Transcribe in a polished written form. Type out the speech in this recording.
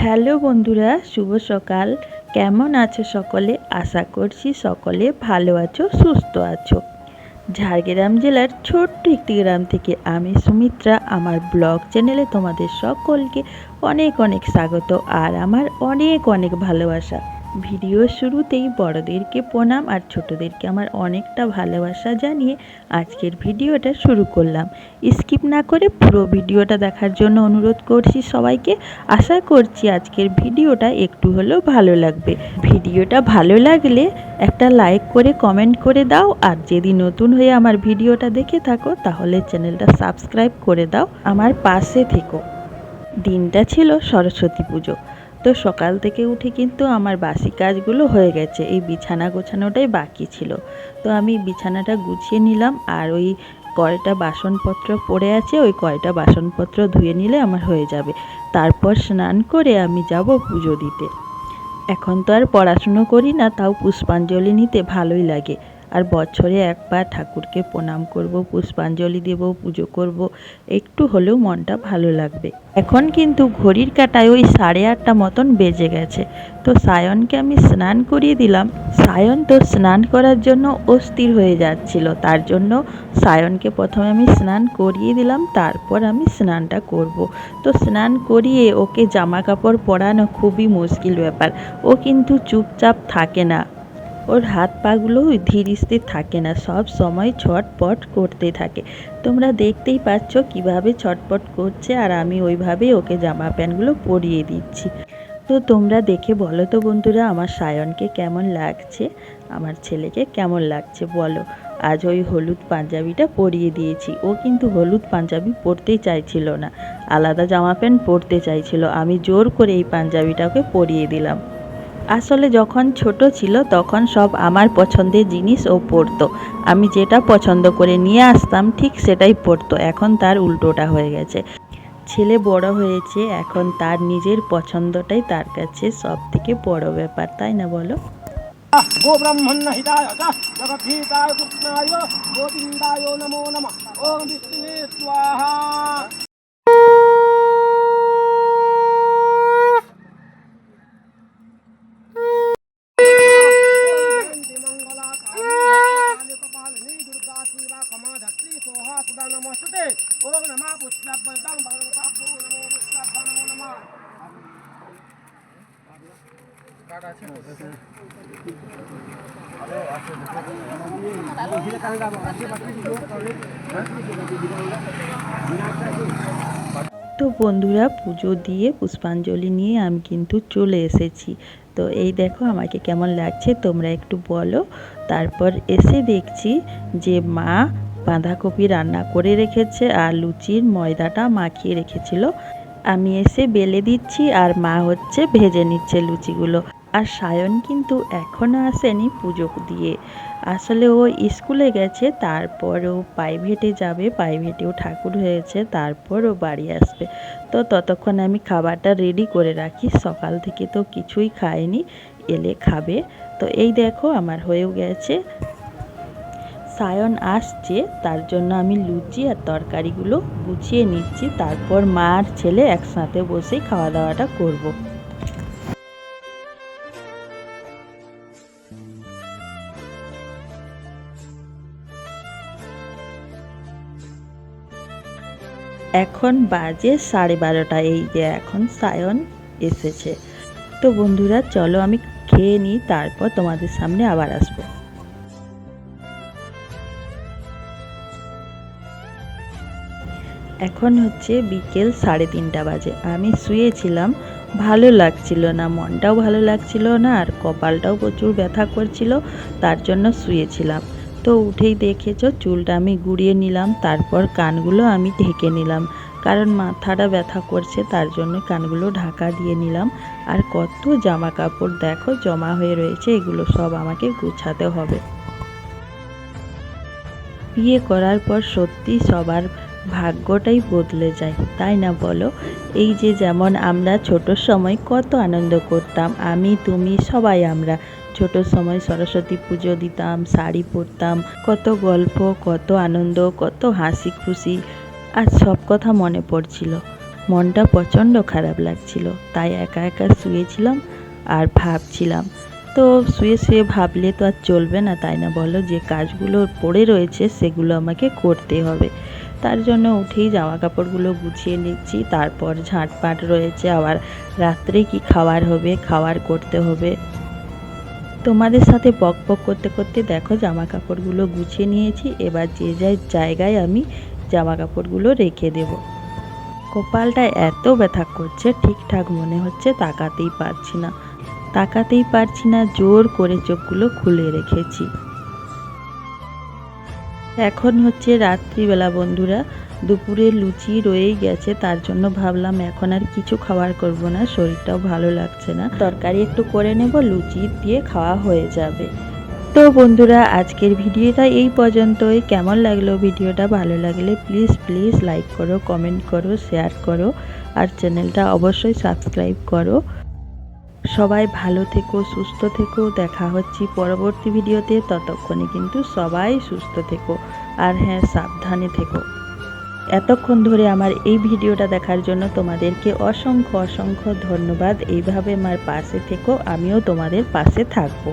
Hello বন্ধুরা, শুভ সকাল। কেমন আছো সকলে? আশা করছি সকলে ভালো আছো, সুস্থ আছো। ঝাড়গ্রাম জেলার ছোট্ট একটি গ্রাম থেকে আমি সুমিত্রা আমার ব্লগ চ্যানেলে তোমাদের সকলকে অনেক অনেক স্বাগত আর আমার অনেক অনেক ভালোবাসা। ভিডিওর শুরুতেই বড়দেরকে প্রণাম আর ছোটদেরকে আমার অনেকটা ভালোবাসা জানিয়ে আজকের ভিডিওটা শুরু করলাম। স্কিপ না করে পুরো ভিডিওটা দেখার জন্য অনুরোধ করছি সবাইকে। আশা করছি আজকের ভিডিওটা একটু হলেও ভালো লাগবে। ভিডিওটা ভালো লাগলে একটা লাইক করে কমেন্ট করে দাও, আর যদি নতুন হয়ে আমার ভিডিওটা দেখে থাকো তাহলে চ্যানেলটা সাবস্ক্রাইব করে দাও, আমার পাশে থেকো। দিনটা ছিল সরস্বতী পুজো। তো সকাল থেকে উঠে কিন্তু আমার বাসি কাজগুলো হয়ে গেছে, এই বিছানা গোছানোটাই বাকি ছিল। তো আমি বিছানাটা গুছিয়ে নিলাম, আর ওই কয়টা বাসনপত্র পড়ে আছে ওই কয়টা বাসনপত্র ধুয়ে নিলে আমার হয়ে যাবে। তারপর স্নান করে আমি যাব পুজো দিতে। এখন তো আর পড়াশুনো করি না, তাও পুষ্পাঞ্জলি নিতে ভালোই লাগে। আর বছরে একবার ঠাকুরকে প্রণাম করব, পুষ্পাঞ্জলি দেব, পুজো করব, একটু হলেও মনটা ভালো লাগবে। এখন কিন্তু ঘড়ির কাঁটায় ওই 8:30 মতন বেজে গেছে। তো সায়নকে আমি স্নান করিয়ে দিলাম। সায়ন তো স্নান করার জন্য অস্থির হয়ে যাচ্ছিল, তার জন্য সায়নকে প্রথমে আমি স্নান করিয়ে দিলাম, তারপর আমি স্নানটা করব। তো স্নান করিয়ে ওকে জামা কাপড় পরানো খুবই মুশকিল ব্যাপার। ও কিন্তু চুপচাপ থাকে না, ওর হাত পাগুলো ধীর স্থির থাকে না, সব সময় ছটপট করতে থাকে। তোমরা দেখতেই পাচ্ছ কিভাবে ছটপট করছে, আর আমি ওইভাবেই ওকে জামা প্যান্টগুলো পরিয়ে দিচ্ছি। তো তোমরা দেখে বলো তো বন্ধুরা, আমার সায়নকে কেমন লাগছে, আমার ছেলেকে কেমন লাগছে বলো। আজ ওই হলুদ পাঞ্জাবিটা পরিয়ে দিয়েছি। ও কিন্তু হলুদ পাঞ্জাবি পরতেই চাইছিল না, আলাদা জামা প্যান্ট পরতে চাইছিল। আমি জোর করে এই পাঞ্জাবিটাকে পরিয়ে দিলাম। আসলে যখন ছোট ছিল তখন সব আমার পছন্দের জিনিস ও পরতো। আমি যেটা পছন্দ করে নিয়ে আসতাম ঠিক সেটাই পরতো। এখন তার উল্টোটা হয়ে গেছে। ছেলে বড় হয়েছে, এখন তার নিজের পছন্দটাই তার কাছে সব থেকে বড় ব্যাপার, তাই না বলো? गो ब्रह्मण्य हिताय जगद्धिताय कृष्णाय गोविंदाय नमो नमः। ओम विष्णुवे स्वाहा। ओम नमः पुष्पवदं भगवताभ्यो नमो विष्णुभ्यो नमो नमः। তো বন্ধুরা, পুজো দিয়ে পুষ্পাঞ্জলি নিয়ে আমি কিন্তু চলে এসেছি। তো এই দেখো আমাকে কেমন লাগছে তোমরা একটু বলো। তারপর এসে দেখছি যে মা বাঁধাকপি রান্না করে রেখেছে আর লুচির ময়দাটা মাখিয়ে রেখেছিল। আমি এসে বেলে দিচ্ছি আর মা হচ্ছে ভেজে নিচ্ছে লুচিগুলো। আর সায়ন কিন্তু এখনও আসেনি পুজো দিয়ে। আসলে ও স্কুলে গেছে, তারপর ও প্রাইভেটে যাবে, প্রাইভেটেও ঠাকুর হয়েছে, তারপর ও বাড়ি আসবে। তো ততক্ষণ আমি খাবারটা রেডি করে রাখি, সকাল থেকে তো কিছুই খায়নি, এলে খাবে। তো এই দেখো আমার হয়েও গেছে। সায়ন আসছে, তার জন্য আমি লুচি আর তরকারিগুলো গুছিয়ে নিচ্ছি, তারপর মা আর ছেলে একসাথে বসেই খাওয়া দাওয়াটা করব। এখন বাজে 12:30। এই যে এখন সায়ন এসেছে। তো বন্ধুরা চলো আমি খেয়ে নিই, তারপর তোমাদের সামনে আবার আসবো। এখন হচ্ছে বিকেল 3:30 বাজে। আমি শুয়েছিলাম, ভালো লাগছিল না, মনটাও ভালো লাগছিল না, আর কপালটাও প্রচুর ব্যথা করছিল, তার জন্য শুয়েছিলাম। তো উঠেই দেখেছো চুলটা আমি গুঁড়িয়ে নিলাম, তারপর কানগুলো আমি ঢেকে নিলাম, কারণ মাথাটা ব্যথা করছে, তার জন্য কানগুলো ঢাকা দিয়ে নিলাম। আর কত জামা কাপড় দেখো জমা হয়ে রয়েছে, এগুলো সব আমাকে গুছাতে হবে। বিয়ে করার পর সত্যি সবার ভাগ্যটাই বদলে যায়, তাই না বলো? এই যে যেমন আমরা ছোটোর সময় কত আনন্দ করতাম, আমি তুমি সবাই আমরা ছোটোর সময় সরস্বতী পুজো দিতাম, শাড়ি পরতাম, কত গল্প, কত আনন্দ, কত হাসি খুশি। আর সব কথা মনে পড়ছিল। মনটা প্রচণ্ড খারাপ লাগছিল, তাই একা একা শুয়েছিলাম আর ভাবছিলাম। তো শুয়ে শুয়ে ভাবলে তো আর চলবে না, তাই না বলো? যে কাজগুলো পড়ে রয়েছে সেগুলো আমাকে করতে হবে। তার জন্য উঠেই জামা কাপড়গুলো গুছিয়ে নিচ্ছি, তারপর ঝাঁটপাট রয়েছে, আবার রাত্রে কি খাবার হবে, খাবার করতে হবে। তোমাদের সাথে বক বক করতে করতে দেখো জামা কাপড়গুলো গুছিয়ে নিয়েছি। এবার যে যার জায়গায় আমি জামা কাপড়গুলো রেখে দেব। কপালটা এত ব্যথা করছে, ঠিকঠাক মনে হচ্ছে তাকাতেই পারছি না, জোর করে চোখগুলো খুলে রেখেছি। এখন হচ্ছে রাত্রিবেলা বন্ধুরা, দুপুরে লুচি রয়েই গেছে, তার জন্য ভাবলাম এখন আর কিছু খাবার করব না, শরীরটাও ভালো লাগছে না, তরকারি একটু করে নেব, লুচি দিয়ে খাওয়া হয়ে যাবে। তো বন্ধুরা, আজকের ভিডিওটা এই পর্যন্তই। কেমন লাগলো ভিডিওটা? ভালো লাগলে প্লিজ লাইক করো, কমেন্ট করো, শেয়ার করো, আর চ্যানেলটা অবশ্যই সাবস্ক্রাইব করো। সবাই ভালো থেকো, সুস্থ থেকো। দেখা হচ্ছে পরবর্তী ভিডিওতে। ততক্ষণে কিন্তু সবাই সুস্থ থেকো, আর হ্যাঁ, সাবধানে থেকো। এতক্ষণ ধরে আমার এই ভিডিওটা দেখার জন্য তোমাদেরকে অসংখ্য ধন্যবাদ। এইভাবে আমার পাশে থেকো, আমিও তোমাদের পাশে থাকবো।